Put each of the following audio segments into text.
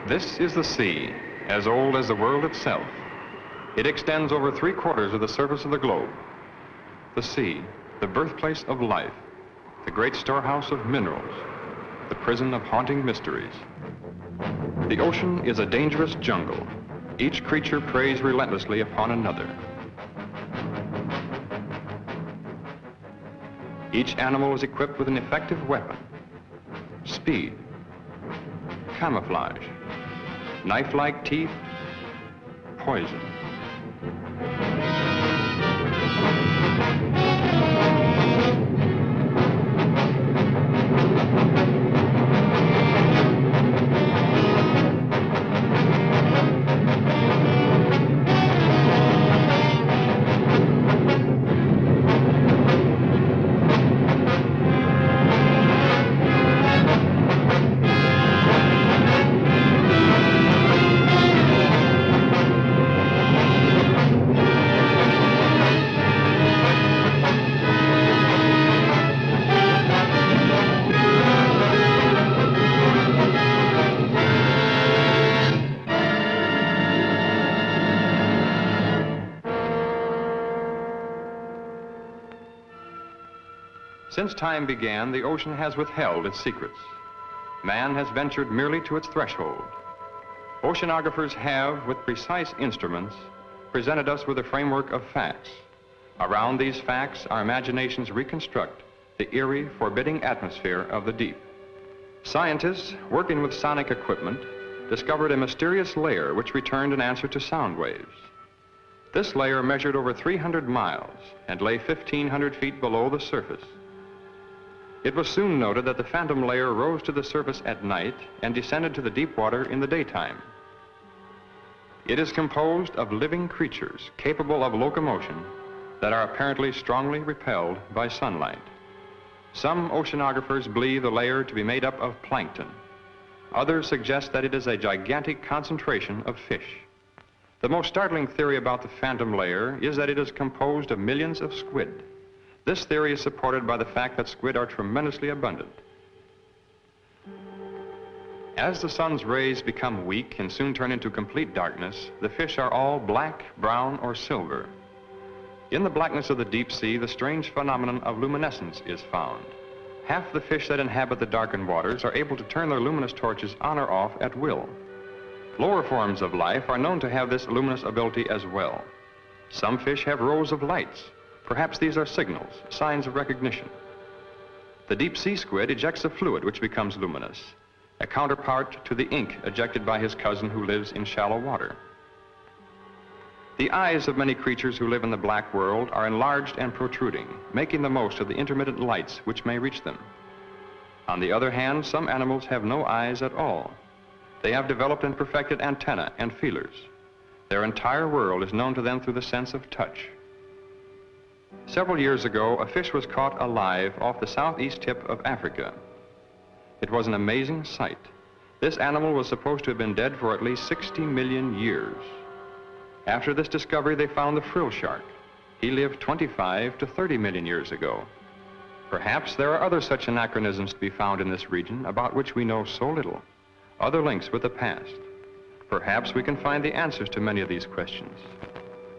This is the sea, as old as the world itself. It extends over 3/4 of the surface of the globe. The sea, the birthplace of life, the great storehouse of minerals, the prison of haunting mysteries. The ocean is a dangerous jungle. Each creature preys relentlessly upon another. Each animal is equipped with an effective weapon: speed, camouflage, knife-like teeth, poison. Since time began, the ocean has withheld its secrets. Man has ventured merely to its threshold. Oceanographers have, with precise instruments, presented us with a framework of facts. Around these facts, our imaginations reconstruct the eerie, forbidding atmosphere of the deep. Scientists, working with sonic equipment, discovered a mysterious layer which returned an answer to sound waves. This layer measured over 300 miles and lay 1,500 feet below the surface. It was soon noted that the phantom layer rose to the surface at night and descended to the deep water in the daytime. It is composed of living creatures capable of locomotion that are apparently strongly repelled by sunlight. Some oceanographers believe the layer to be made up of plankton. Others suggest that it is a gigantic concentration of fish. The most startling theory about the phantom layer is that it is composed of millions of squid. This theory is supported by the fact that squid are tremendously abundant. As the sun's rays become weak and soon turn into complete darkness, the fish are all black, brown, or silver. In the blackness of the deep sea, the strange phenomenon of luminescence is found. Half the fish that inhabit the darkened waters are able to turn their luminous torches on or off at will. Lower forms of life are known to have this luminous ability as well. Some fish have rows of lights. Perhaps these are signals, signs of recognition. The deep sea squid ejects a fluid which becomes luminous, a counterpart to the ink ejected by his cousin who lives in shallow water. The eyes of many creatures who live in the black world are enlarged and protruding, making the most of the intermittent lights which may reach them. On the other hand, some animals have no eyes at all. They have developed and perfected antennae and feelers. Their entire world is known to them through the sense of touch. Several years ago, a fish was caught alive off the southeast tip of Africa. It was an amazing sight. This animal was supposed to have been dead for at least 60 million years. After this discovery, they found the frill shark. He lived 25 to 30 million years ago. Perhaps there are other such anachronisms to be found in this region about which we know so little, other links with the past. Perhaps we can find the answers to many of these questions.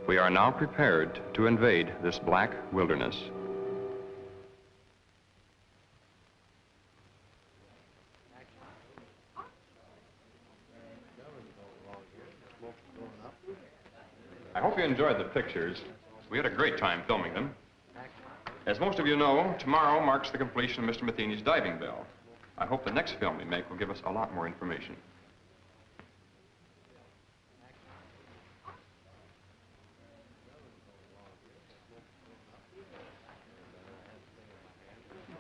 We are now prepared to invade this black wilderness. I hope you enjoyed the pictures. We had a great time filming them. As most of you know, tomorrow marks the completion of Mr. Matheny's diving bell. I hope the next film we make will give us a lot more information.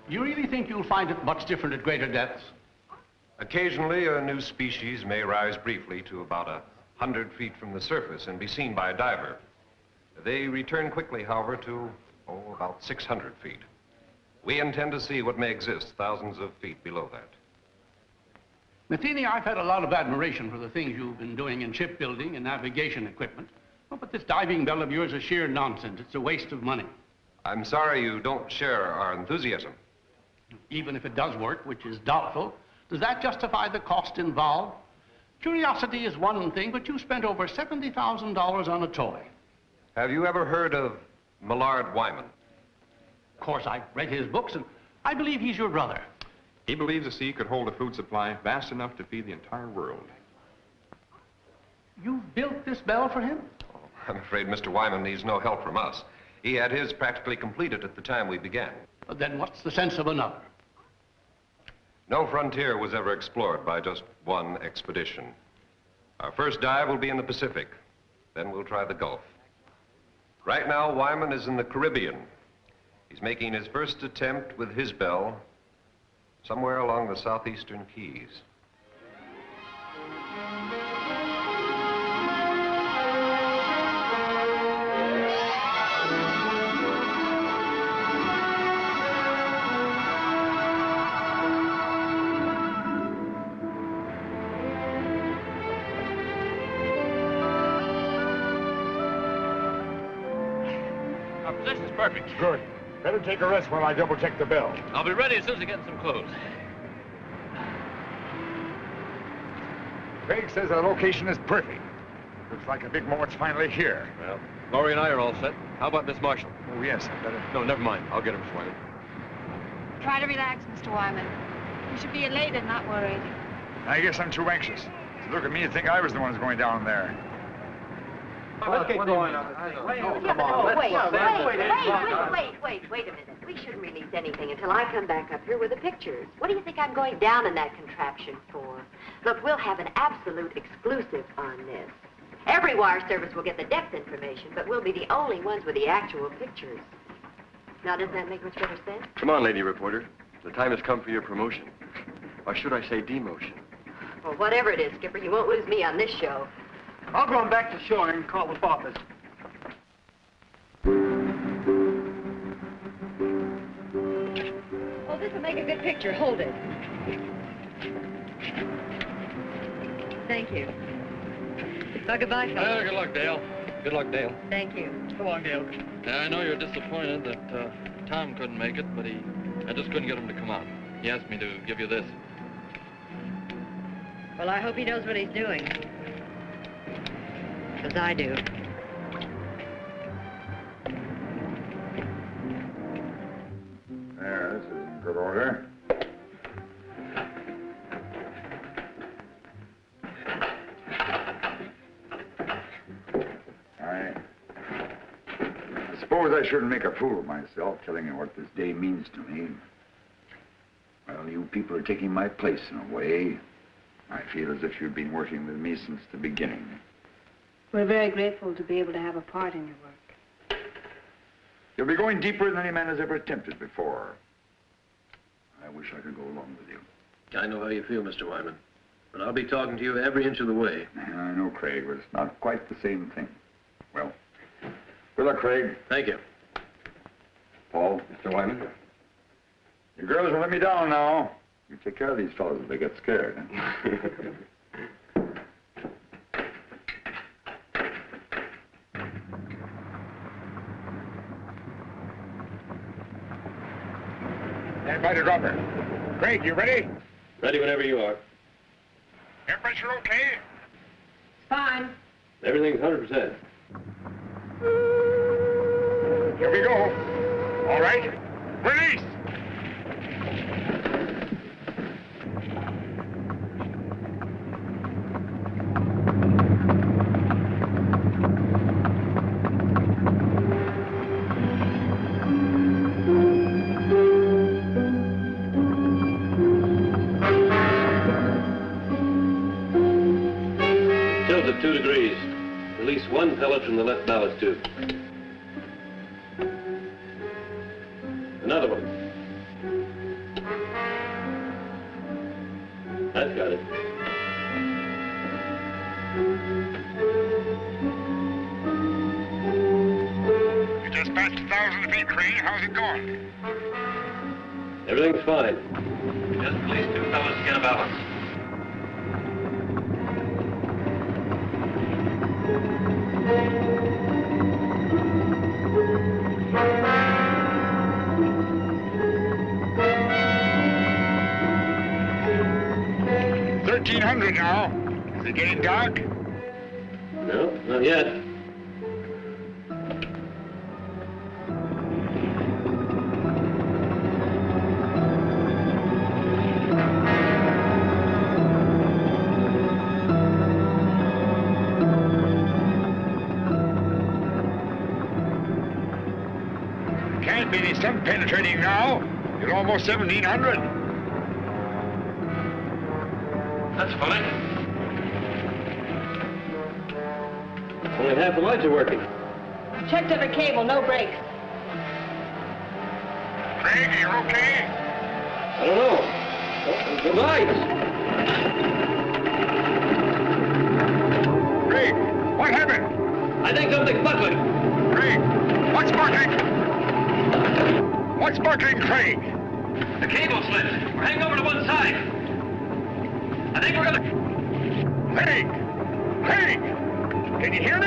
You really think you'll find it much different at greater depths? Occasionally, a new species may rise briefly to about 100 feet from the surface and be seen by a diver. They return quickly, however, to, about 600 feet. We intend to see what may exist thousands of feet below that. Matheny, I've had a lot of admiration for the things you've been doing in shipbuilding and navigation equipment. Oh, but this diving bell of yours is sheer nonsense. It's a waste of money. I'm sorry you don't share our enthusiasm. Even if it does work, which is doubtful, does that justify the cost involved? Curiosity is one thing, but you spent over $70,000 on a toy. Have you ever heard of Millard Wyman? Of course, I've read his books, and I believe he's your brother. He believes the sea could hold a food supply vast enough to feed the entire world. You built this bell for him? Oh, I'm afraid Mr. Wyman needs no help from us. He had his practically completed at the time we began. But then what's the sense of another? No frontier was ever explored by just one expedition. Our first dive will be in the Pacific. Then we'll try the Gulf. Right now, Wyman is in the Caribbean. He's making his first attempt with his bell somewhere along the southeastern Keys. Our position's perfect. Good. Better take a rest while I double-check the bell. I'll be ready as soon as I get some clothes. Craig says the location is perfect. Looks like a big moment's finally here. Well, Laurie and I are all set. How about Miss Marshall? Oh, yes, I better... No, never mind. I'll get her, Miss Wyman. Try to relax, Mr. Wyman. You should be elated, not worried. I guess I'm too anxious. To look at me and think I was the one who's going down there. Let's get going on this thing. Wait a minute. We shouldn't release anything until I come back up here with the pictures. What do you think I'm going down in that contraption for? Look, we'll have an absolute exclusive on this. Every wire service will get the depth information, but we'll be the only ones with the actual pictures. Now, doesn't that make much better sense? Come on, lady reporter. The time has come for your promotion. Or should I say demotion? Well, whatever it is, Skipper, you won't lose me on this show. I'll go on back to shore and call the office. Oh, this will make a good picture. Hold it. Thank you. Well, goodbye, fellas. Well, good luck, Dale. Good luck, Dale. Thank you. So long, Dale. Yeah, I know you're disappointed that Tom couldn't make it, but I just couldn't get him to come out. He asked me to give you this. Well, I hope he knows what he's doing. Because I do. There, this is in good order. I suppose I shouldn't make a fool of myself telling you what this day means to me. Well, you people are taking my place in a way. I feel as if you've been working with me since the beginning. We're very grateful to be able to have a part in your work. You'll be going deeper than any man has ever attempted before. I wish I could go along with you. I know how you feel, Mr. Wyman. But I'll be talking to you every inch of the way. I know, Craig, but it's not quite the same thing. Well, good luck, Craig. Thank you. Paul. Mr. Wyman? You girls will let me down now. You take care of these fellows if they get scared. Stand by to drop her. Craig, you ready? Ready whenever you are. Air pressure okay? Fine. Everything's 100%. Here we go. All right. Release! Tilt at 2 degrees. Release 1 pellet from the left ballast tube. Another one. That's got it. You just passed 1,000 feet, Craig. How's it going? Everything's fine. Just release 2 pellets to get a balance. $1,300 now. Is it getting dark? No, not yet. Can't be any sun penetrating now. You're almost 1700. That's funny. Only half the lights are working. Checked every cable, no breaks. Craig, are you okay? I don't know. Oh, the lights. Craig, what happened? I think something's buckling. Craig, what's sparkling? What's sparkling, Craig? The cable slipped. We're hanging over to one side. I think we're gonna... Craig! Craig! Can you hear me?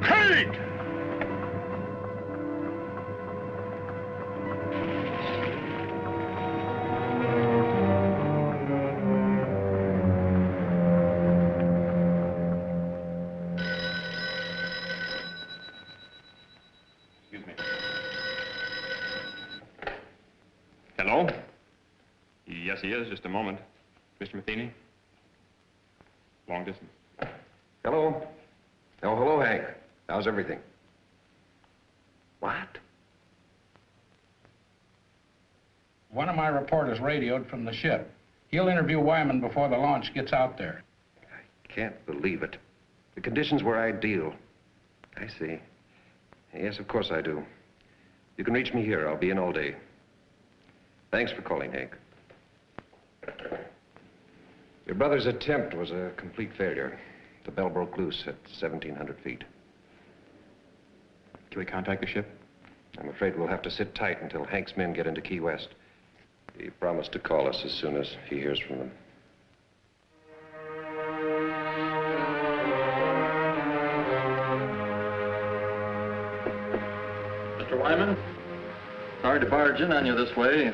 Craig! Excuse me. Hello? Yes, he is. Just a moment. Mr. Matheny? Long distance. Hello? Oh, hello, Hank. How's everything? What? One of my reporters radioed from the ship. He'll interview Wyman before the launch gets out there. I can't believe it. The conditions were ideal. I see. Yes, of course I do. You can reach me here. I'll be in all day. Thanks for calling, Hank. Your brother's attempt was a complete failure. The bell broke loose at 1,700 feet. Can we contact the ship? I'm afraid we'll have to sit tight until Hank's men get into Key West. He promised to call us as soon as he hears from them. Mr. Wyman, sorry to barge in on you this way.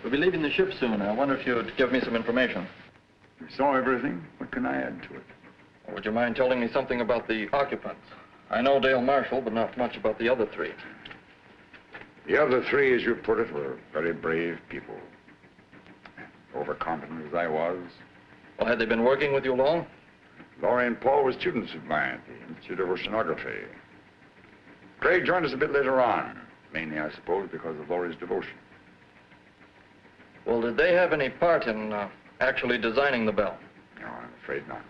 We'll be leaving the ship soon. I wonder if you'd give me some information. You saw everything. What can I add to it? Would you mind telling me something about the occupants? I know Dale Marshall, but not much about the other three. The other three, as you put it, were very brave people. Overconfident as I was. Well, had they been working with you long? Laurie and Paul were students of mine at the Institute of Oceanography. Craig joined us a bit later on, mainly, I suppose, because of Laurie's devotion. Well, did they have any part in actually designing the bell? No, I'm afraid not.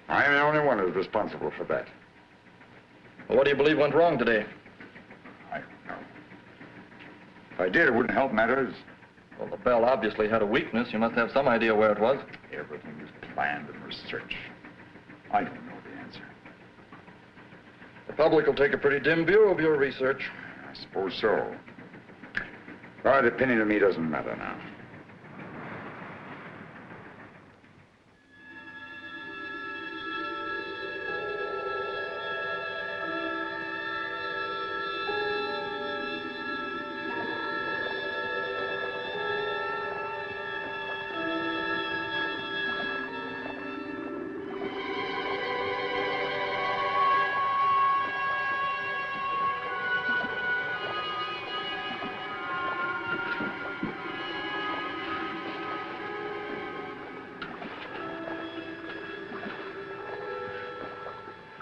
I am the only one who's responsible for that. Well, what do you believe went wrong today? I don't know. If I did, it wouldn't help matters. Well, the bell obviously had a weakness. You must have some idea where it was. Everything was planned and researched. I don't know the answer. The public will take a pretty dim view of your research. I suppose so. But opinion of me doesn't matter now.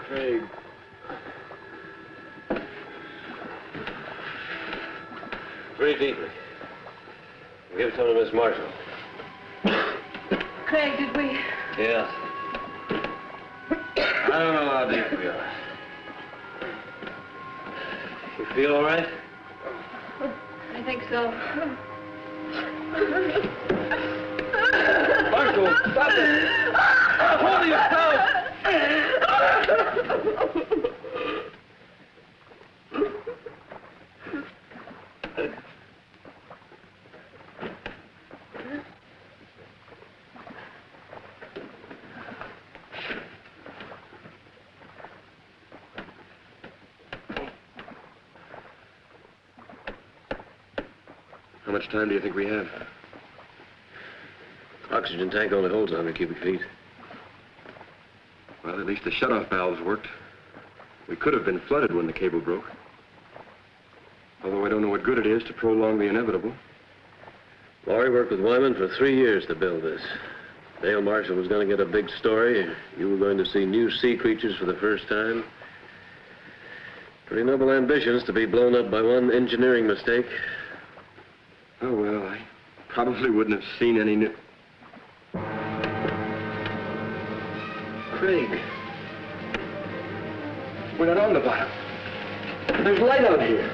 Craig. Breathe deeply. Give some to Miss Marshall. Craig, did we? Yeah. I don't know how deep we are. You feel all right? I think so. Marshall, stop it! Hold yourself! How much time do you think we have? Oxygen tank only holds 100 cubic feet. Well, at least the shutoff valves worked. We could have been flooded when the cable broke. Although I don't know what good it is to prolong the inevitable. Laurie worked with Wyman for 3 years to build this. Dale Marshall was going to get a big story. You were going to see new sea creatures for the first time. Pretty noble ambitions to be blown up by one engineering mistake. Oh, well, I probably wouldn't have seen any new... Craig. We're not on the bottom. There's light out here.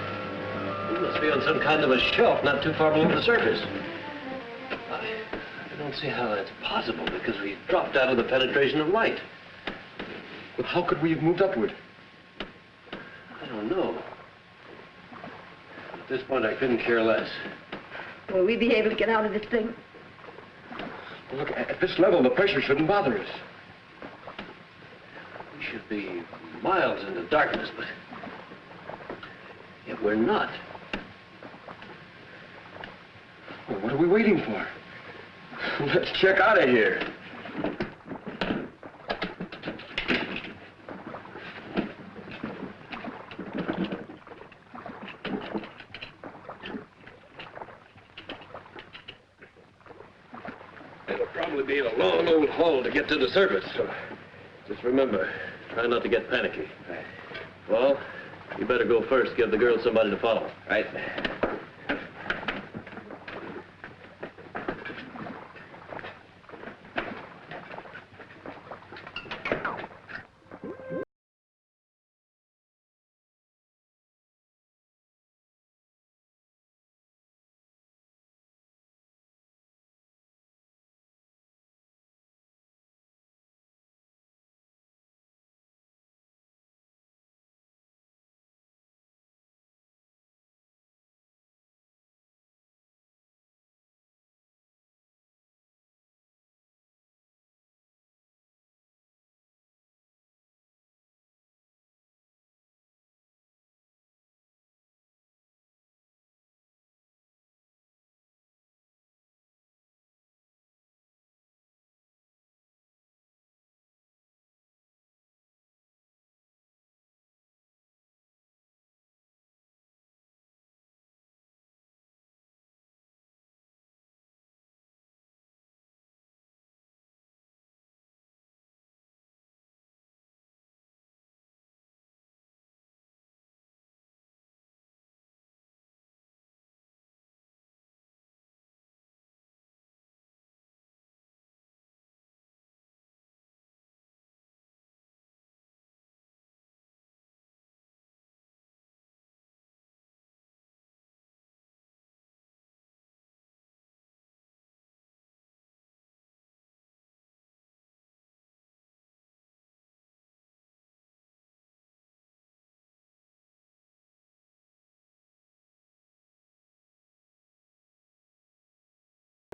We must be on some kind of a shelf not too far below the surface. I don't see how that's possible because we dropped out of the penetration of light. But how could we have moved upward? I don't know. At this point, I couldn't care less. Will we be able to get out of this thing? Well, look, at this level, the pressure shouldn't bother us. We should be miles into darkness, but yet we're not. Well, what are we waiting for? Let's check out of here. It'll probably be a long old haul to get to the surface, so just remember, try not to get panicky. Well, you better go first. Give the girls somebody to follow. Right.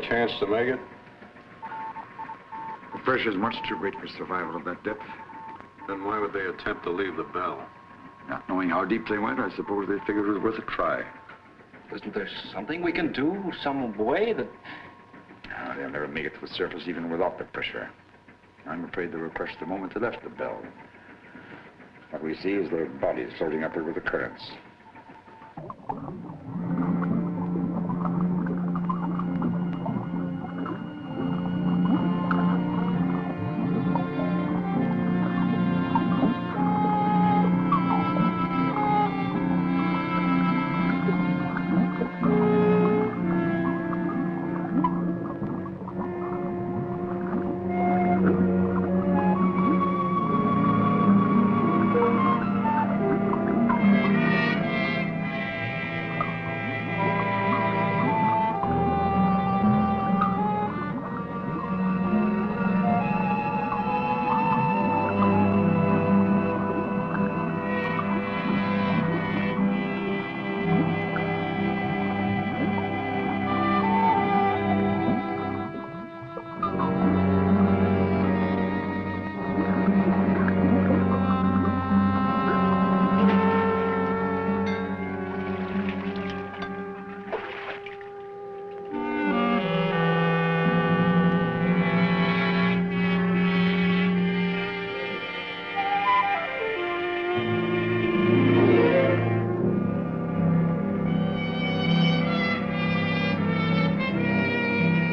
Chance to make it? The pressure's much too great for survival at that depth. Then why would they attempt to leave the bell? Not knowing how deep they went, I suppose they figured it was worth a try. Isn't there something we can do, some way that... No, they'll never make it to the surface even without the pressure. I'm afraid they were crushed the moment they left the bell. What we see is their bodies floating upward with the currents.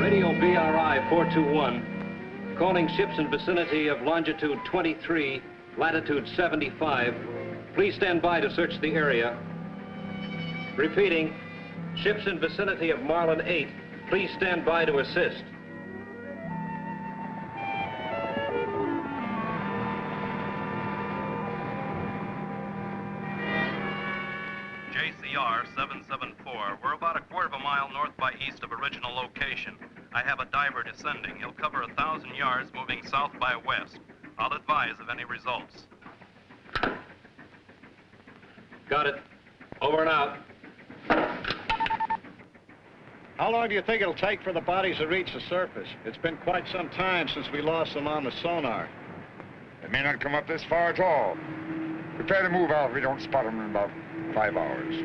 Radio BRI 421, calling ships in vicinity of longitude 23, latitude 75. Please stand by to search the area. Repeating, ships in vicinity of Marlin 8, please stand by to assist. JCR 774. We're about a quarter of a mile north by east of original location. I have a diver descending. He'll cover 1,000 yards moving south by west. I'll advise of any results. Got it. Over and out. How long do you think it'll take for the bodies to reach the surface? It's been quite some time since we lost them on the sonar. They may not come up this far at all. Prepare to move out if we don't spot them in about 5 hours.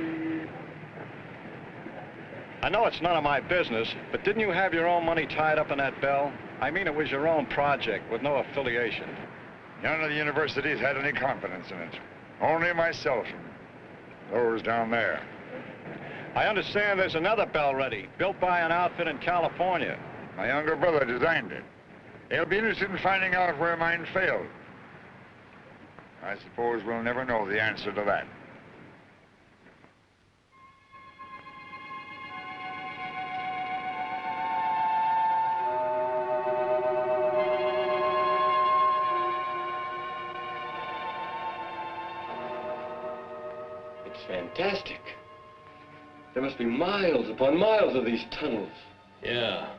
I know it's none of my business, but didn't you have your own money tied up in that bell? I mean, it was your own project with no affiliation. None of the universities had any confidence in it. Only myself and those down there. I understand there's another bell ready, built by an outfit in California. My younger brother designed it. They'll be interested in finding out where mine failed. I suppose we'll never know the answer to that. It's fantastic. There must be miles upon miles of these tunnels. Yeah.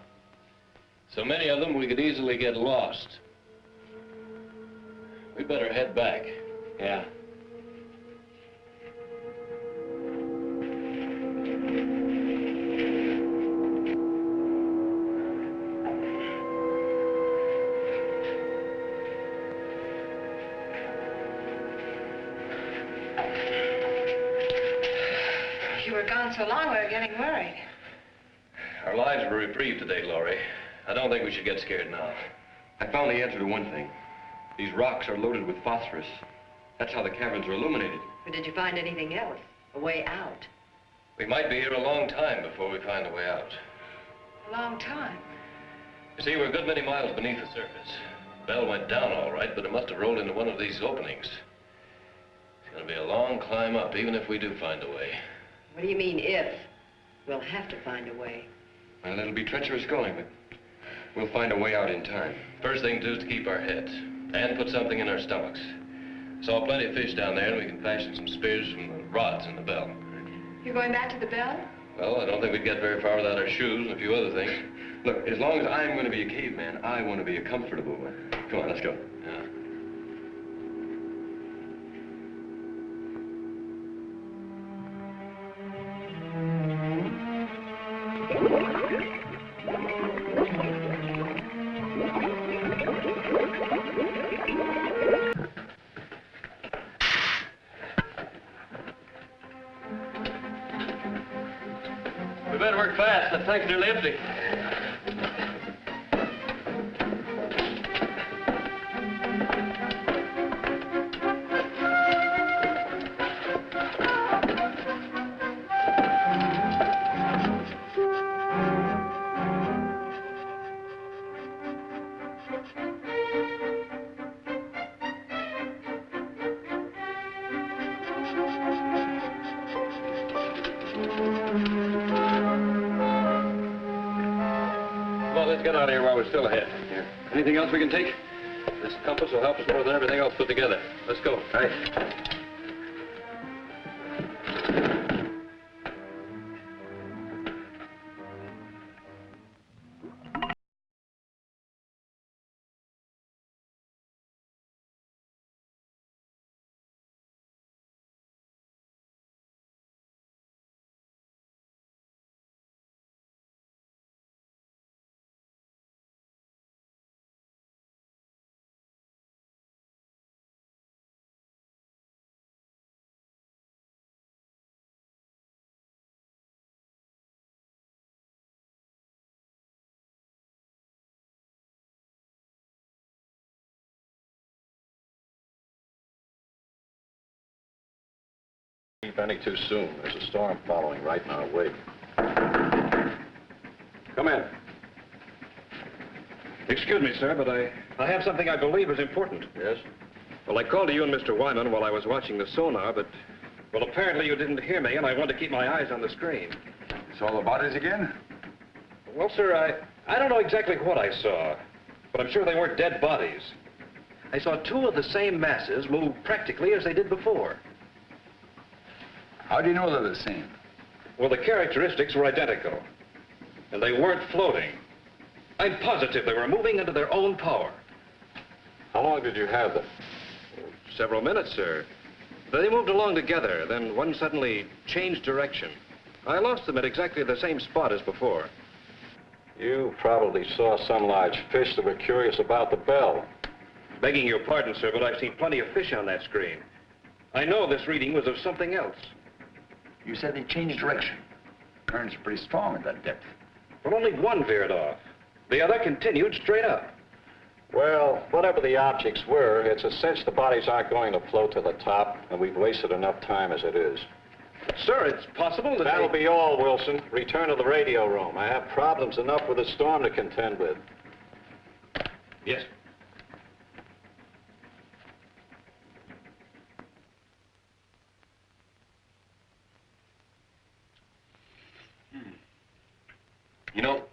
So many of them we could easily get lost. We better head back. Yeah. You were gone so long, we were getting worried. Our lives were reprieved today, Laurie. I don't think we should get scared now. I found the answer to one thing. These rocks are loaded with phosphorus. That's how the caverns are illuminated. But did you find anything else? A way out? We might be here a long time before we find a way out. A long time. You see, we're a good many miles beneath the surface. The bell went down all right, but it must have rolled into one of these openings. It's going to be a long climb up, even if we do find a way. What do you mean, if? We'll have to find a way. Well, it'll be treacherous going, but we'll find a way out in time. First thing to do is to keep our heads and put something in our stomachs. Saw plenty of fish down there, and we can fashion some spears from the rods in the bell. You're going back to the bell? Well, I don't think we'd get very far without our shoes and a few other things. Look, as long as I'm going to be a caveman, I want to be a comfortable one. Come on, let's go. Yeah. We better work fast. That tank's nearly empty. Well, let's get out of here while we're still ahead. Here. Anything else we can take? This compass will help us more than everything else put together. Let's go. Right. Keep any too soon. There's a storm following right in our wake. Come in. Excuse me, sir, but I have something I believe is important. Yes? Well, I called to you and Mr. Wyman while I was watching the sonar, but, well, apparently you didn't hear me, and I wanted to keep my eyes on the screen. Saw the bodies again? Well, sir, I don't know exactly what I saw, but I'm sure they weren't dead bodies. I saw two of the same masses move practically as they did before. How do you know they're the same? Well, the characteristics were identical, and they weren't floating. I'm positive they were moving under their own power. How long did you have them? Several minutes, sir. They moved along together, then one suddenly changed direction. I lost them at exactly the same spot as before. You probably saw some large fish that were curious about the bell. Begging your pardon, sir, but I've seen plenty of fish on that screen. I know this reading was of something else. You said they changed direction. Current's pretty strong at that depth. Well, only one veered off. The other continued straight up. Well, whatever the objects were, it's a cinch the bodies aren't going to float to the top, and we've wasted enough time as it is. Sir, it's possible that That'll be all, Wilson. Return to the radio room. I have problems enough with the storm to contend with. Yes. You know,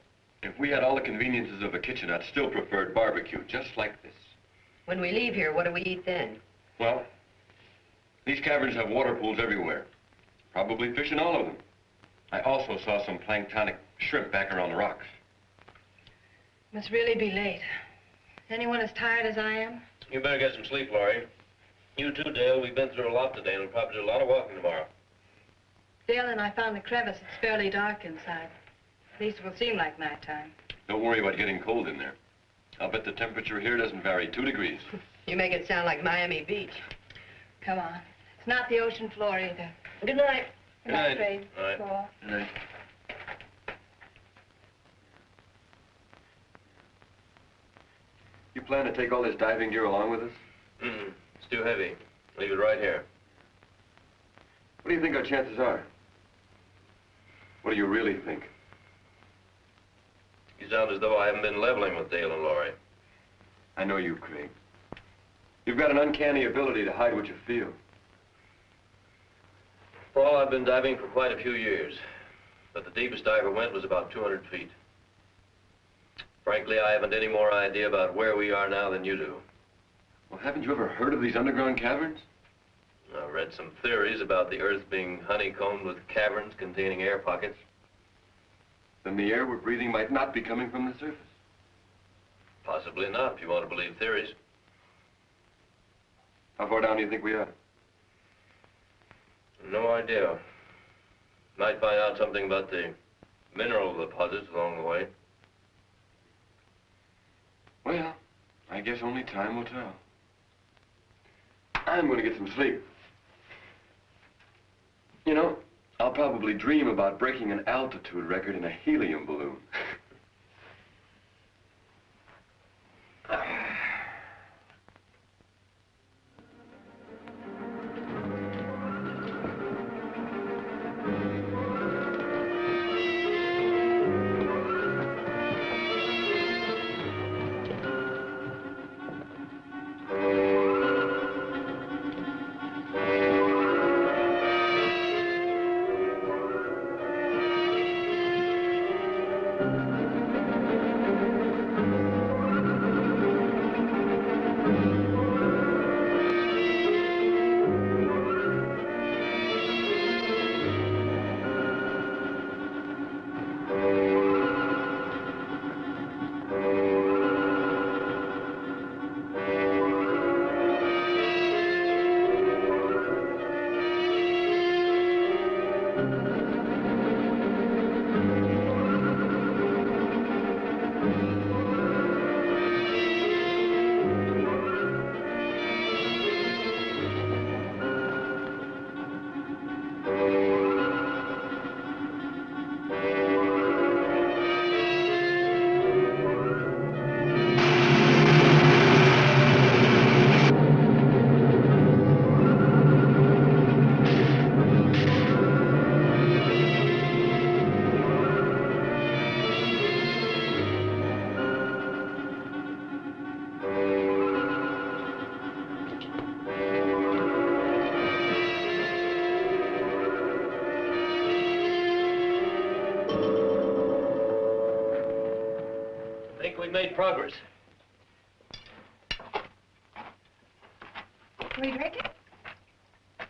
if we had all the conveniences of a kitchen, I'd still prefer barbecue, just like this. When we leave here, what do we eat then? Well, these caverns have water pools everywhere. Probably fish in all of them. I also saw some planktonic shrimp back around the rocks. Must really be late. Is anyone as tired as I am? You better get some sleep, Laurie. You too, Dale. We've been through a lot today, and we'll probably do a lot of walking tomorrow. Dale and I found the crevice. It's fairly dark inside. At least it will seem like nighttime. Don't worry about getting cold in there. I'll bet the temperature here doesn't vary 2 degrees. You make it sound like Miami Beach. Come on. It's not the ocean floor either. Good night. Good night, Trade. All right. Paul. Good night. You plan to take all this diving gear along with us? It's too heavy. Leave it right here. What do you think our chances are? What do you really think? You sound as though I haven't been leveling with Dale and Laurie. I know you, Craig. You've got an uncanny ability to hide what you feel. Paul, I've been diving for quite a few years, but the deepest I ever went was about 200 feet. Frankly, I haven't any more idea about where we are now than you do. Well, haven't you ever heard of these underground caverns? I've read some theories about the Earth being honeycombed with caverns containing air pockets. Then the air we're breathing might not be coming from the surface. Possibly not, if you want to believe theories. How far down do you think we are? No idea. Might find out something about the mineral deposits along the way. Well, I guess only time will tell. I'm going to get some sleep. You know, I'll probably dream about breaking an altitude record in a helium balloon. I think we've made progress. Can we drink it?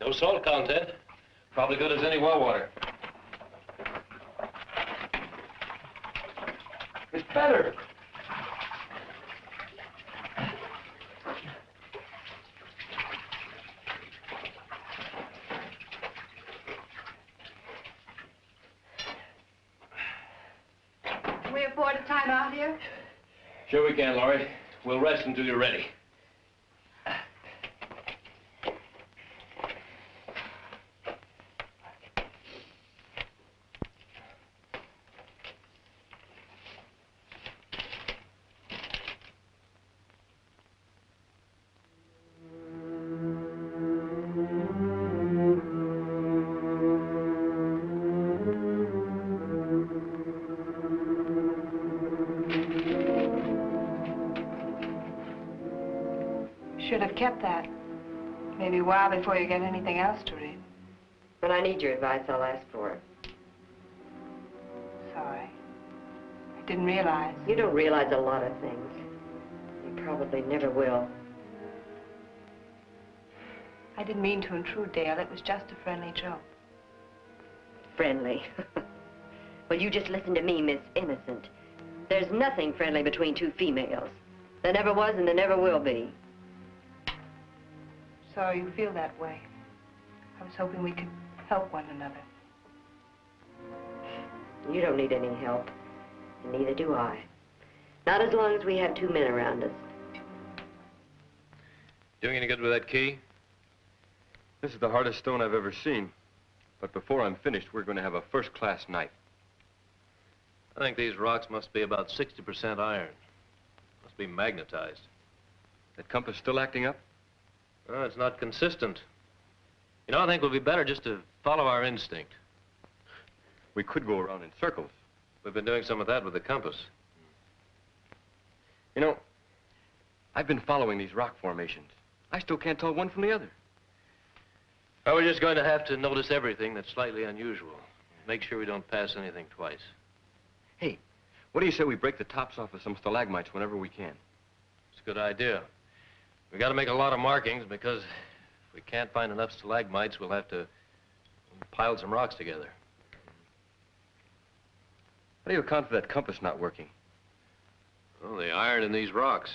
No salt content. Probably good as any well water. It's better. Can we afford a time out here? Sure we can, Laurie. We'll rest until you're ready. Should have kept that. Maybe a while before you get anything else to read. When I need your advice, I'll ask for it. Sorry. I didn't realize. You don't realize a lot of things. You probably never will. I didn't mean to intrude, Dale. It was just a friendly joke. Friendly. Well, you just listen to me, Miss Innocent. There's nothing friendly between two females. There never was and there never will be. Sorry you feel that way. I was hoping we could help one another. You don't need any help, and neither do I. Not as long as we have two men around us. Doing any good with that key? This is the hardest stone I've ever seen. But before I'm finished, we're going to have a first-class night. I think these rocks must be about 60% iron. Must be magnetized. That compass still acting up? Oh, it's not consistent. You know, I think it would be better just to follow our instinct. We could go around in circles. We've been doing some of that with the compass. You know, I've been following these rock formations. I still can't tell one from the other. Well, we're just going to have to notice everything that's slightly unusual. Make sure we don't pass anything twice. Hey, what do you say we break the tops off of some stalagmites whenever we can? It's a good idea. We got to make a lot of markings because if we can't find enough stalagmites, we'll have to pile some rocks together. How do you account for that compass not working? Well, the iron in these rocks.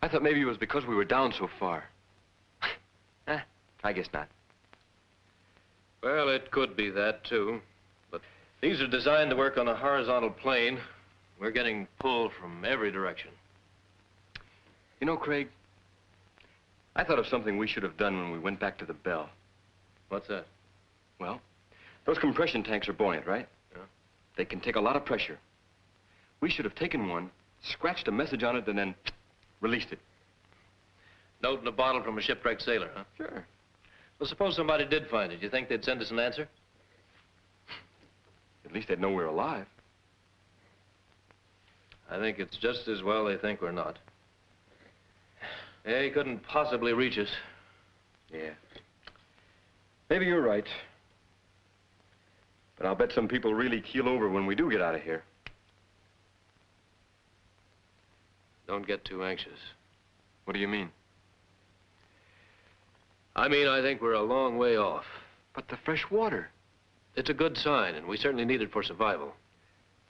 I thought maybe it was because we were down so far. I guess not. Well, it could be that, too. But these are designed to work on a horizontal plane. We're getting pulled from every direction. You know, Craig, I thought of something we should have done when we went back to the Bell. What's that? Well, those compression tanks are buoyant, right? Yeah. They can take a lot of pressure. We should have taken one, scratched a message on it, and then released it. Note in a bottle from a shipwrecked sailor, huh? Sure. Well, suppose somebody did find it. You think they'd send us an answer? At least they'd know we're alive. I think it's just as well they think we're not. They couldn't possibly reach us. Yeah. Maybe you're right. But I'll bet some people really keel over when we do get out of here. Don't get too anxious. What do you mean? I mean, I think we're a long way off. But the fresh water. It's a good sign, and we certainly need it for survival.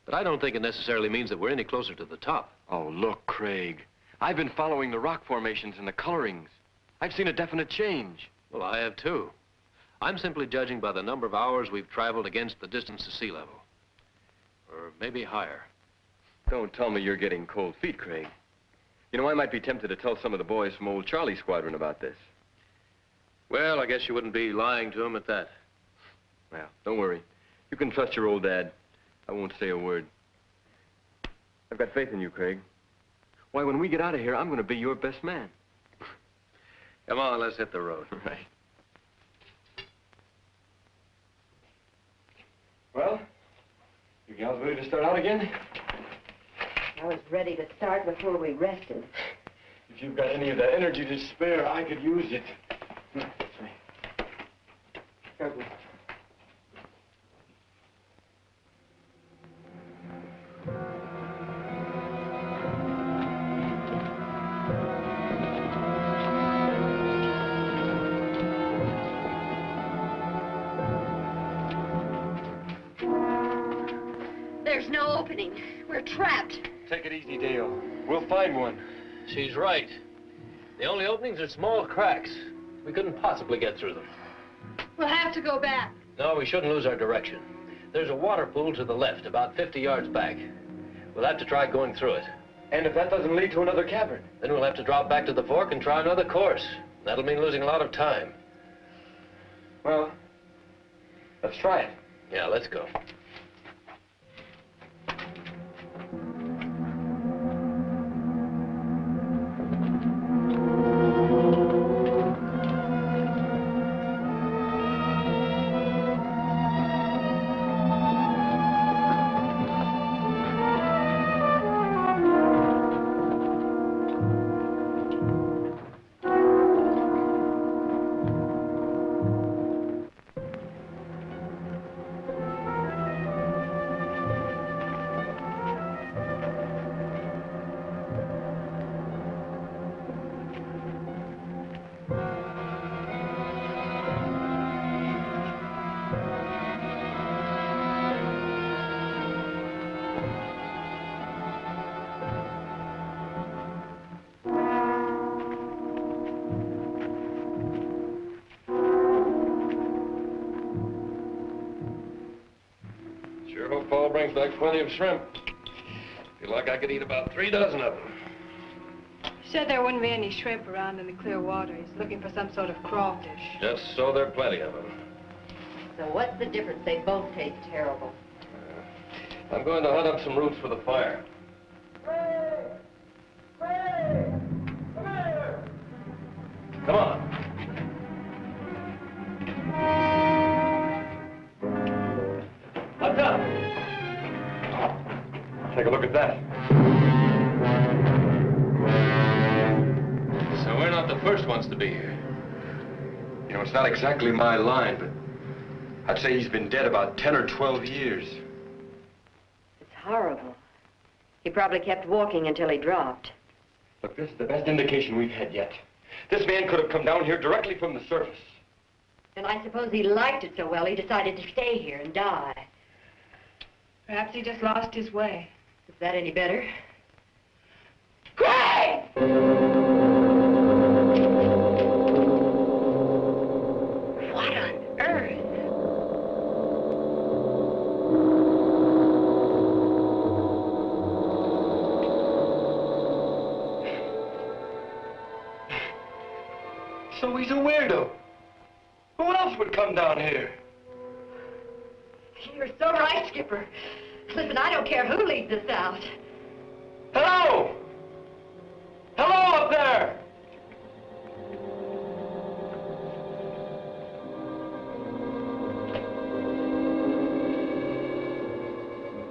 But I don't think it necessarily means that we're any closer to the top. Oh, look, Craig. I've been following the rock formations and the colorings. I've seen a definite change. Well, I have too. I'm simply judging by the number of hours we've traveled against the distance to sea level. Or maybe higher. Don't tell me you're getting cold feet, Craig. You know, I might be tempted to tell some of the boys from old Charlie's squadron about this. Well, I guess you wouldn't be lying to them at that. Well, don't worry. You can trust your old dad. I won't say a word. I've got faith in you, Craig. Why, when we get out of here, I'm going to be your best man. Come on, let's hit the road. Right. Well, you gals ready to start out again? I was ready to start before we rested. If you've got any of that energy to spare, I could use it. There's no opening. We're trapped. Take it easy, Dale. We'll find one. She's right. The only openings are small cracks. We couldn't possibly get through them. We'll have to go back. No, we shouldn't lose our direction. There's a water pool to the left, about 50 yards back. We'll have to try going through it. And if that doesn't lead to another cavern? Then we'll have to drop back to the fork and try another course. That'll mean losing a lot of time. Well, let's try it. Yeah, let's go. Sure hope Paul brings back plenty of shrimp. Feel like I could eat about 3 dozen of them. He said there wouldn't be any shrimp around in the clear water. He's looking for some sort of crawfish. Just so there are plenty of them. So what's the difference? They both taste terrible. I'm going to hunt up some roots for the fire. Come on. What's up? Take a look at that. So we're not the first ones to be here. You know, it's not exactly my line, but I'd say he's been dead about 10 or 12 years. It's horrible. He probably kept walking until he dropped. Look, this is the best indication we've had yet. This man could have come down here directly from the surface. And I suppose he liked it so well he decided to stay here and die. Perhaps he just lost his way. Is that any better? Craig! What on earth? So he's a weirdo. Who else would come down here? You're so right, Skipper. Listen, I don't care who leads us out. Hello! Hello up there!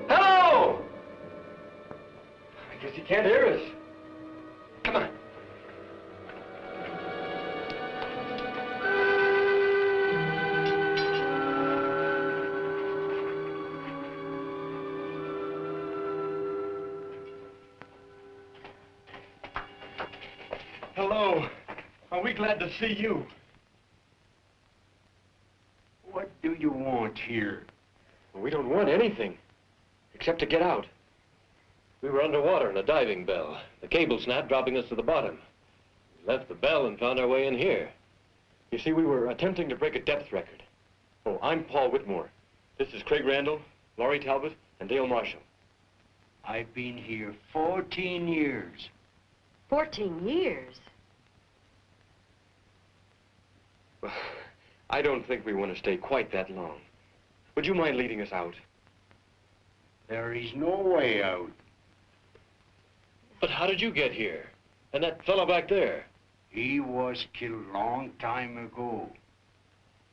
Hello! I guess he can't hear us. Come on. Hello. Are we glad to see you? What do you want here? Well, we don't want anything, except to get out. We were underwater in a diving bell. The cable snapped, dropping us to the bottom. We left the bell and found our way in here. You see, we were attempting to break a depth record. Oh, I'm Paul Whitmore. This is Craig Randall, Laurie Talbot, and Dale Marshall. I've been here 14 years. 14 years? Well, I don't think we want to stay quite that long. Would you mind leading us out? There is no way out. But how did you get here? And that fellow back there? He was killed long time ago.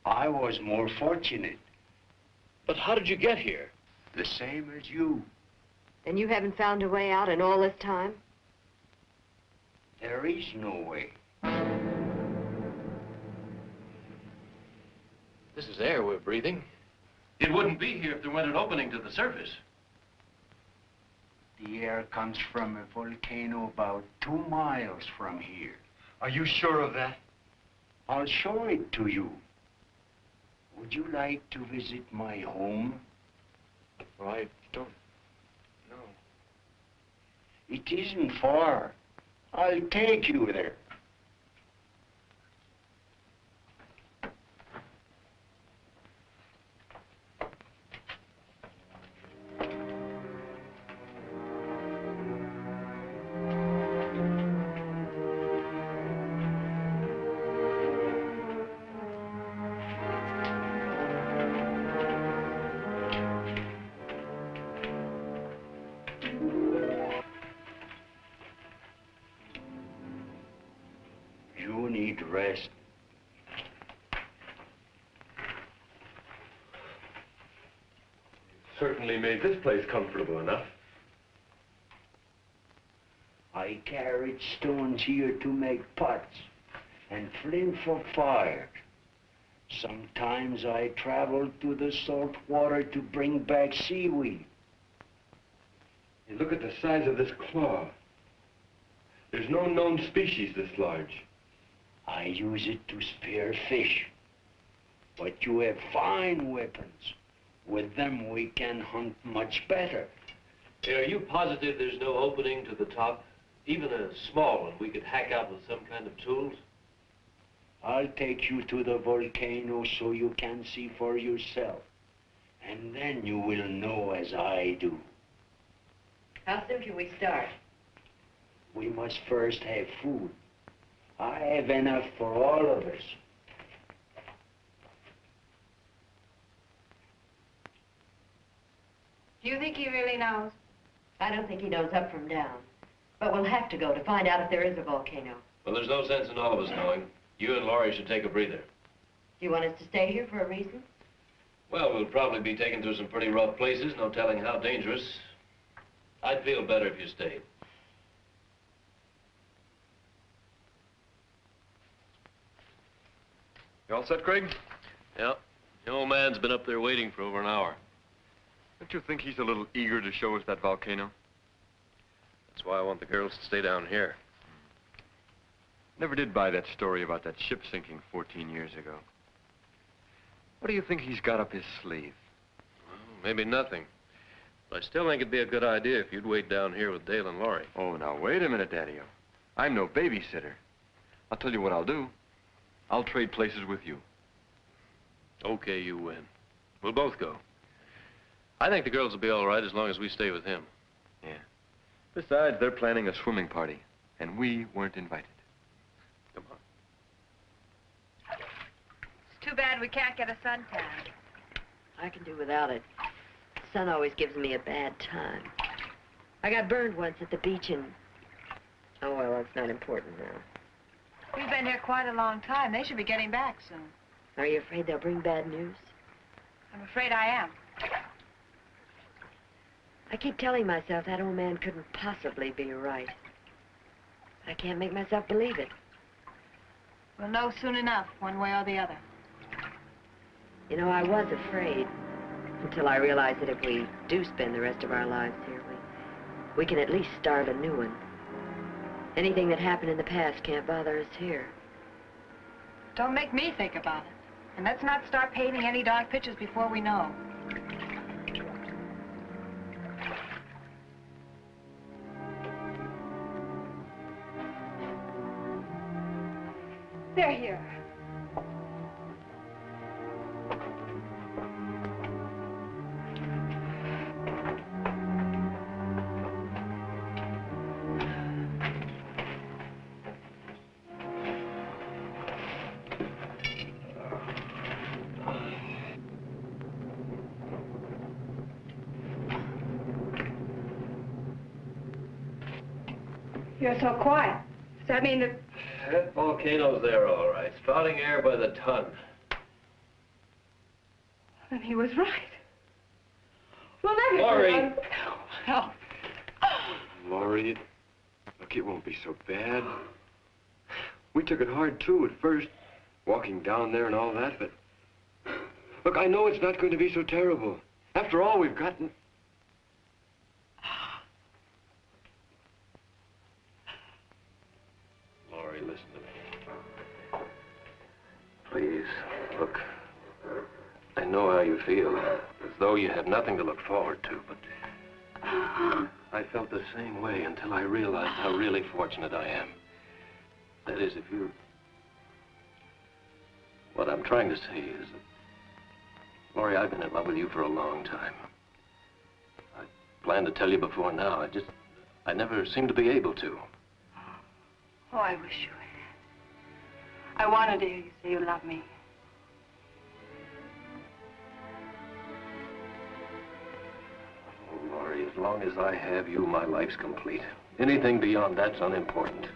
I was more fortunate. But how did you get here? The same as you. And you haven't found a way out in all this time? There is no way. This is air we're breathing. It wouldn't be here if there weren't an opening to the surface. The air comes from a volcano about 2 miles from here. Are you sure of that? I'll show it to you. Would you like to visit my home? Well, I don't It isn't far. I'll take you there. You need rest. Certainly made this place comfortable enough. I carried stones here to make pots and flint for fire. Sometimes I traveled to the salt water to bring back seaweed. And look at the size of this claw. There's no known species this large. I use it to spear fish. But you have fine weapons. With them, we can hunt much better. Hey, are you positive there's no opening to the top? Even a small one we could hack out with some kind of tools? I'll take you to the volcano so you can see for yourself. And then you will know as I do. How soon can we start? We must first have food. I have enough for all of us. Do you think he really knows? I don't think he knows up from down. But we'll have to go to find out if there is a volcano. Well, there's no sense in all of us knowing. You and Laurie should take a breather. Do you want us to stay here for a reason? Well, we'll probably be taken through some pretty rough places, no telling how dangerous. I'd feel better if you stayed. You all set, Craig? Yeah. The old man's been up there waiting for over an hour. Don't you think he's a little eager to show us that volcano? That's why I want the girls to stay down here. Never did buy that story about that ship sinking 14 years ago. What do you think he's got up his sleeve? Well, maybe nothing. But I still think it'd be a good idea if you'd wait down here with Dale and Laurie. Oh, now, wait a minute, Daddy-o. I'm no babysitter. I'll tell you what I'll do. I'll trade places with you. Okay, you win. We'll both go. I think the girls will be all right as long as we stay with him. Yeah. Besides, they're planning a swimming party, and we weren't invited. Come on. It's too bad we can't get a suntan. I can do without it. The sun always gives me a bad time. I got burned once at the beach and... Oh, well, that's not important now. We've been here quite a long time. They should be getting back soon. Are you afraid they'll bring bad news? I'm afraid I am. I keep telling myself that old man couldn't possibly be right. I can't make myself believe it. We'll know soon enough, one way or the other. You know, I was afraid until I realized that if we do spend the rest of our lives here, we can at least start a new one. Anything that happened in the past can't bother us here. Don't make me think about it. And let's not start painting any dark pictures before we know. They're here. You're so quiet. Does that mean that... That volcano's there, all right. Spouting air by the ton. Then he was right. Well, never... Laurie! Help. Laurie, look, it won't be so bad. We took it hard, too, at first. Walking down there and all that, but... Look, I know it's not going to be so terrible. After all, we've gotten... Laurie, listen to me. Please, look. I know how you feel. As though you have nothing to look forward to, but... I felt the same way until I realized how really fortunate I am. That is, if you... What I'm trying to say is that, Laurie, I've been in love with you for a long time. I planned to tell you before now. I never seemed to be able to. Oh, I wish you had. I wanted to hear you say you love me. Oh, Laurie, as long as I have you, my life's complete. Anything beyond that's unimportant.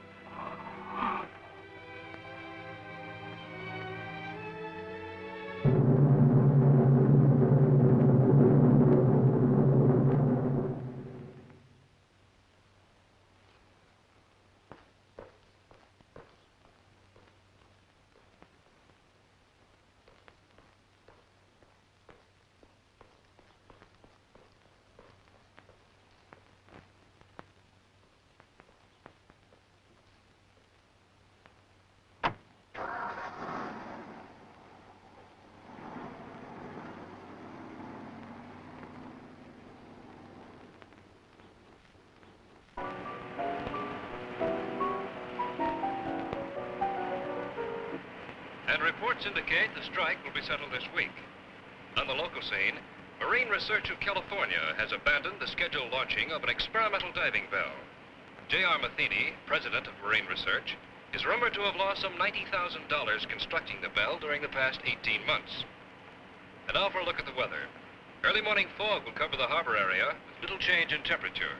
And reports indicate the strike will be settled this week. On the local scene, Marine Research of California has abandoned the scheduled launching of an experimental diving bell. J.R. Matheny, president of Marine Research, is rumored to have lost some $90,000 constructing the bell during the past 18 months. And now for a look at the weather. Early morning fog will cover the harbor area with little change in temperature.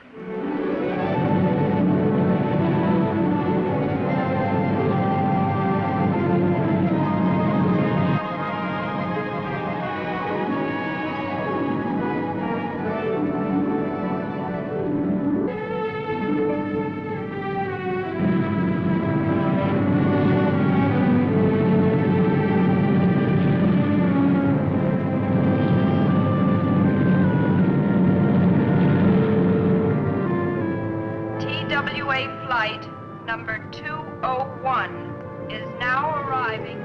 Flight number 201 is now arriving.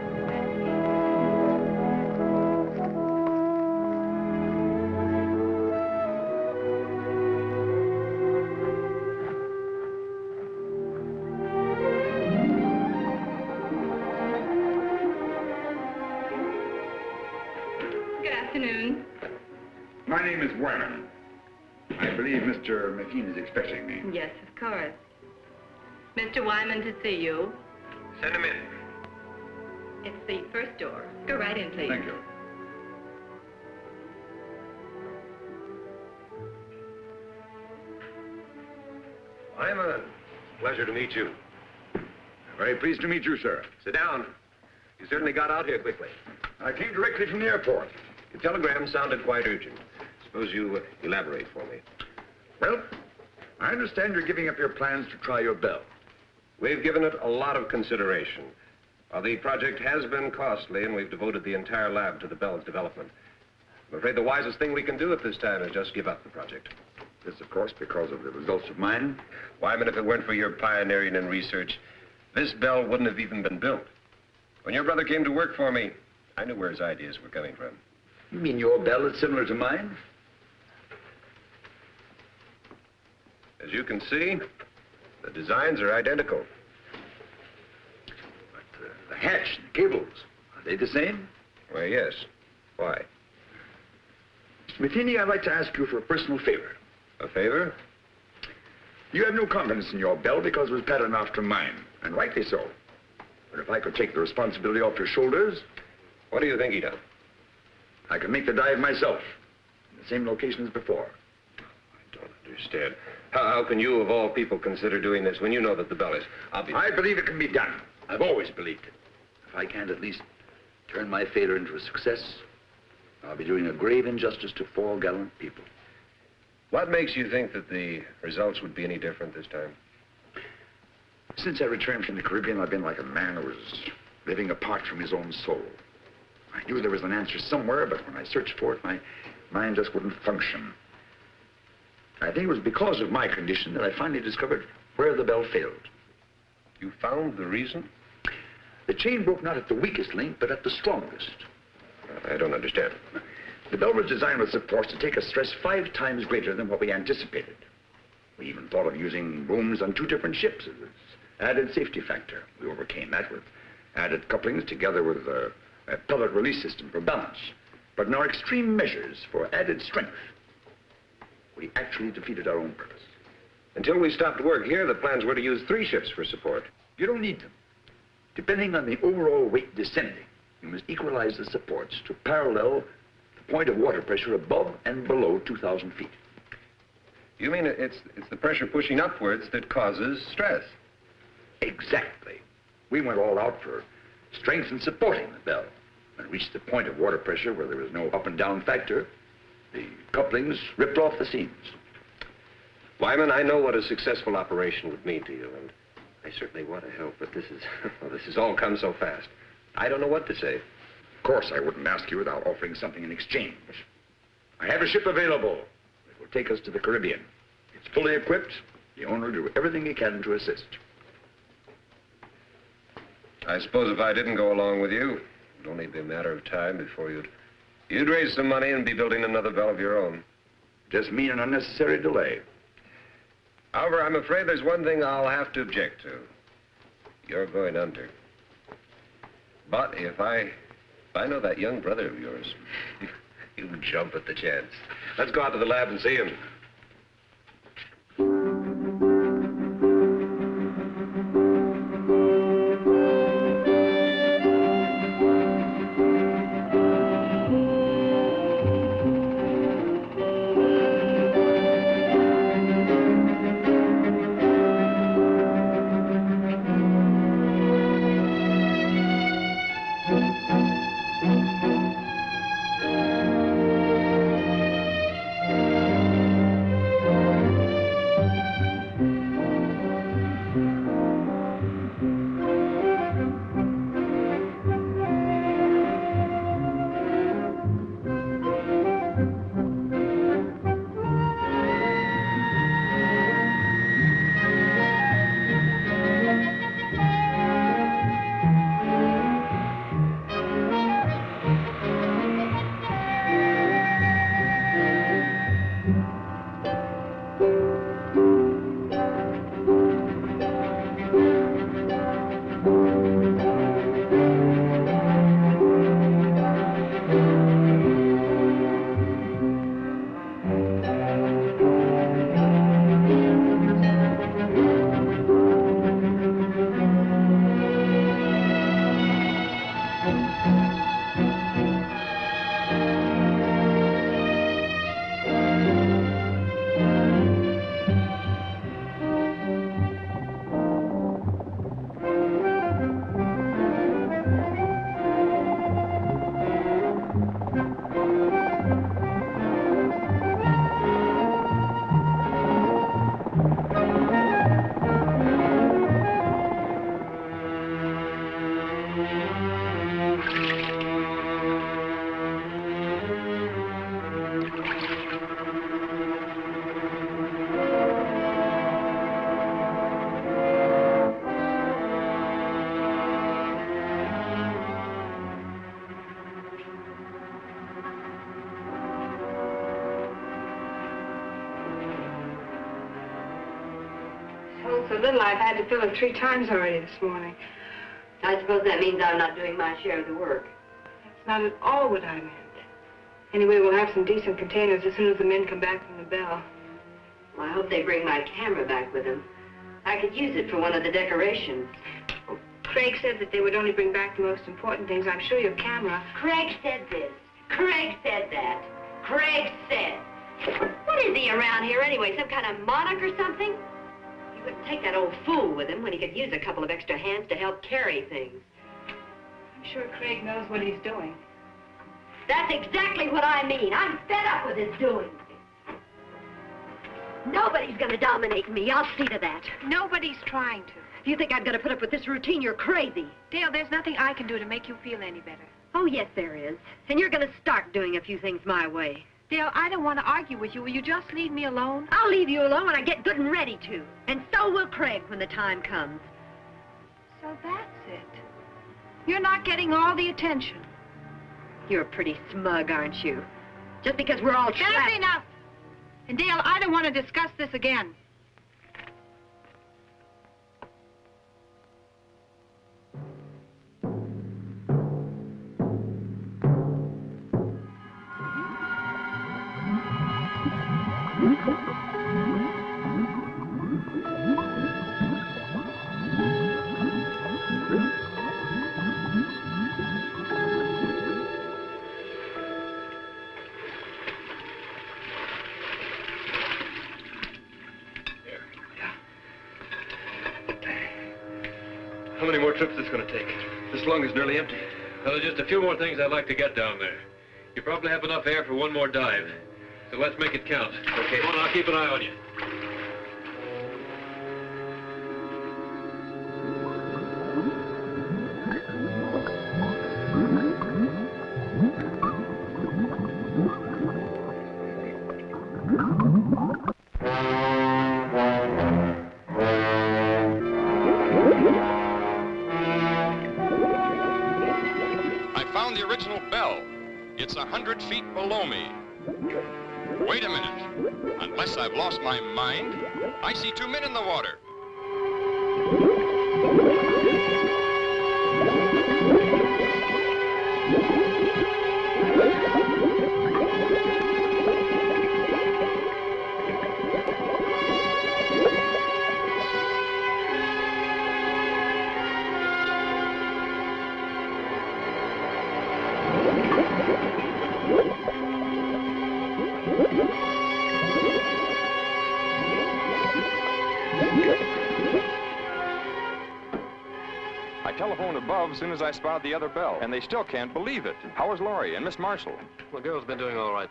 Good afternoon. My name is Wyman. I believe Mr. Matheny is expecting me. Yes, of course. Mr. Wyman to see you. Send him in. It's the first door. Go right in, please. Thank you. Wyman, pleasure to meet you. Very pleased to meet you, sir. Sit down. You certainly got out here quickly. I came directly from the airport. Your telegram sounded quite urgent. Suppose you elaborate for me. Well, I understand you're giving up your plans to try your bell. We've given it a lot of consideration. The project has been costly, and we've devoted the entire lab to the bell's development. I'm afraid the wisest thing we can do at this time is just give up the project. This, of course, because of the results of mine. Wyman, if it weren't for your pioneering in research, this bell wouldn't have even been built. When your brother came to work for me, I knew where his ideas were coming from. You mean your bell is similar to mine? As you can see, the designs are identical. But the hatch and the cables, are they the same? Why, yes. Why? Mr. Matheny, I'd like to ask you for a personal favor. A favor? You have no confidence in your bell because it was patterned after mine, and rightly so. But if I could take the responsibility off your shoulders... What do you think he done? I could make the dive myself, in the same location as before. I don't understand. How can you, of all people, consider doing this when you know that the bell is obvious? I believe it can be done. I've always believed it. If I can't at least turn my failure into a success, I'll be doing a grave injustice to 4 gallant people. What makes you think that the results would be any different this time? Since I returned from the Caribbean, I've been like a man who was living apart from his own soul. I knew there was an answer somewhere, but when I searched for it, my mind just wouldn't function. I think it was because of my condition that I finally discovered where the bell failed. You found the reason? The chain broke not at the weakest link, but at the strongest. I don't understand. The bell was designed with supports to take a stress 5 times greater than what we anticipated. We even thought of using booms on 2 different ships as an added safety factor. We overcame that with added couplings together with a pellet release system for balance. But in our extreme measures for added strength, we actually defeated our own purpose. Until we stopped work here, the plans were to use 3 ships for support. You don't need them. Depending on the overall weight descending, you must equalize the supports to parallel the point of water pressure above and below 2,000 feet. You mean it's the pressure pushing upwards that causes stress? Exactly. We went all out for strength and supporting the bell. When it reached the point of water pressure where there was no up and down factor, the couplings ripped off the seams. Wyman, I know what a successful operation would mean to you, and I certainly want to help, but this has all come so fast. I don't know what to say. Of course, I wouldn't ask you without offering something in exchange. I have a ship available. It will take us to the Caribbean. It's fully equipped. The owner will do everything he can to assist. I suppose if I didn't go along with you, it would only be a matter of time before you'd raise some money and be building another bell of your own. Just mean an unnecessary delay. However, I'm afraid there's one thing I'll have to object to. You're going under. But if I know that young brother of yours, you jump at the chance. Let's go out to the lab and see him. So little I've had to fill it 3 times already this morning. I suppose that means I'm not doing my share of the work. That's not at all what I meant. Anyway, we'll have some decent containers as soon as the men come back from the bell. Well, I hope they bring my camera back with them. I could use it for one of the decorations. Well, Craig said that they would only bring back the most important things. I'm sure your camera... Craig said this. Craig said that. Craig said. What is he around here anyway? Some kind of monarch or something? He wouldn't take that old fool with him when he could use a couple of extra hands to help carry things. I'm sure Craig knows what he's doing. That's exactly what I mean. I'm fed up with his doing. Nobody's gonna dominate me. I'll see to that. Nobody's trying to. If you think I'm gonna put up with this routine, you're crazy. Dale, there's nothing I can do to make you feel any better. Oh, yes, there is. And you're gonna start doing a few things my way. Dale, I don't want to argue with you. Will you just leave me alone? I'll leave you alone when I get good and ready to. And so will Craig when the time comes. So that's it. You're not getting all the attention. You're pretty smug, aren't you? Just because we're all trapped. That's enough. And Dale, I don't want to discuss this again. How many more trips is this going to take? This lung is nearly empty. Well, there's just a few more things I'd like to get down there. You probably have enough air for one more dive. So let's make it count. Okay. Come on, I'll keep an eye on you. I found the original bell. It's 100 feet below me. Wait a minute. Unless I've lost my mind, I see two men in the water. I telephoned above as soon as I spotted the other bell, and they still can't believe it. How is Laurie and Miss Marshall? The girl's been doing all right.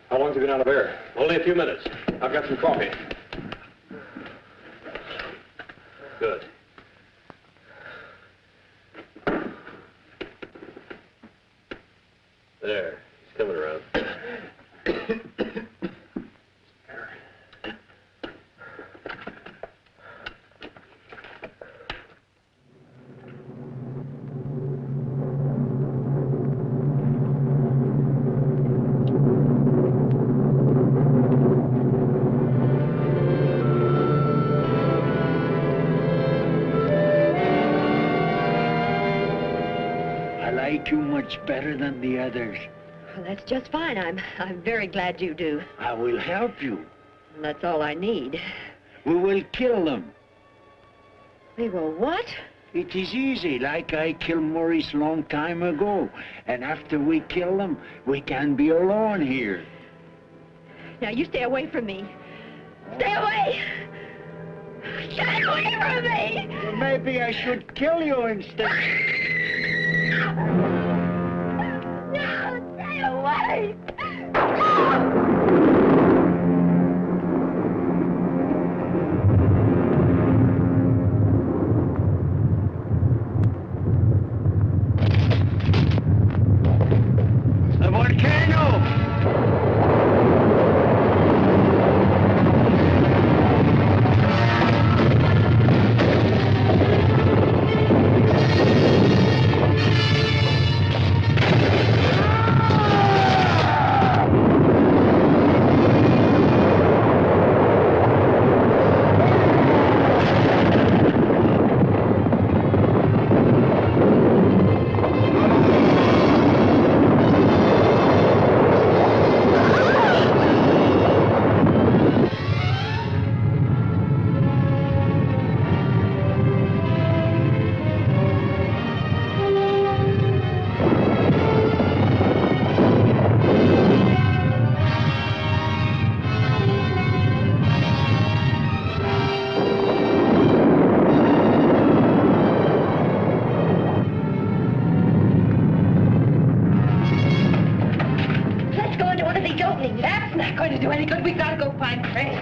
How long have you been out of air? Only a few minutes. I've got some coffee. Good. There. He's coming around. I like you much better than the others. Well, that's just fine. I'm very glad you do. I will help you. That's all I need. We will kill them. We will what? It is easy, like I killed Maurice long time ago. And after we kill them, we can be alone here. Now, you stay away from me. Stay away! Stay away from me! Well, maybe I should kill you instead. No, stay away! The volcano! That's not going to do any good. We've got to go find Craig.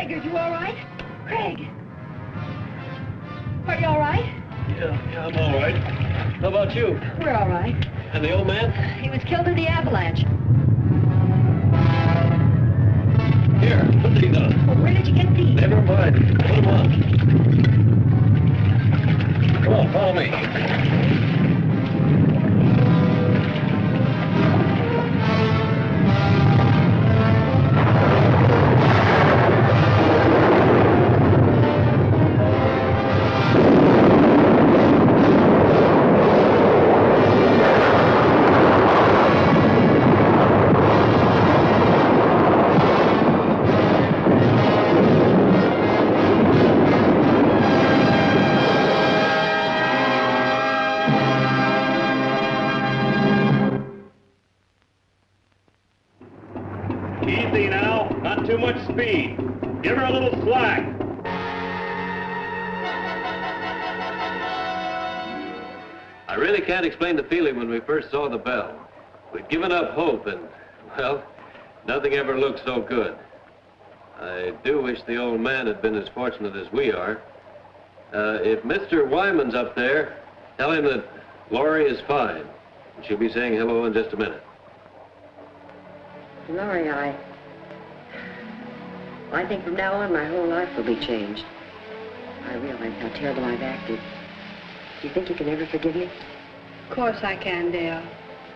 Craig, are you all right? Craig! Are you all right? Yeah, I'm all right. How about you? We're all right. And the old man? He was killed in the avalanche. Here, put these on. Well, where did you get these? Never mind. Put them on. Come on, follow me. Easy now, not too much speed. Give her a little slack. I really can't explain the feeling when we first saw the bell. We'd given up hope and, well, nothing ever looked so good. I do wish the old man had been as fortunate as we are. If Mr. Wyman's up there, tell him that Laurie is fine. She'll be saying hello in just a minute. Laurie, I think from now on my whole life will be changed. I realize how terrible I've acted. Do you think you can ever forgive me? Of course I can, Dale.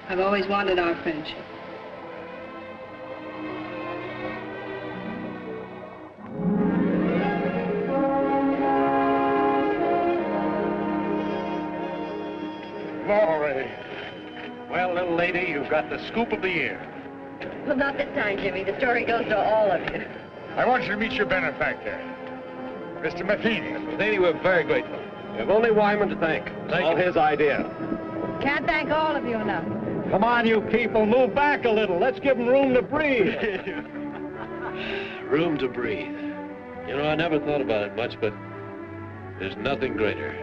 I've always wanted our friendship. Laurie. Well, little lady, you've got the scoop of the year. Well, not this time, Jimmy. The story goes to all of you. I want you to meet your benefactor, Mr. Matheny. Matheny, we're very grateful. We have only Wyman to thank. It's all his idea. Can't thank all of you enough. Come on, you people, move back a little. Let's give them room to breathe. Room to breathe. You know, I never thought about it much, but there's nothing greater.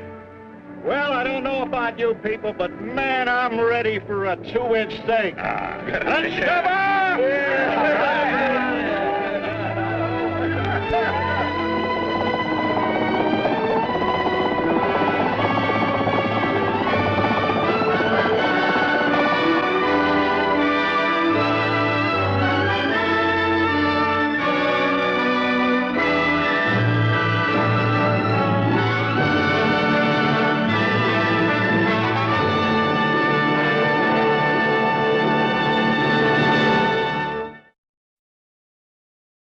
Well, I don't know about you people, but man, I'm ready for a 2-inch steak. Let's come on!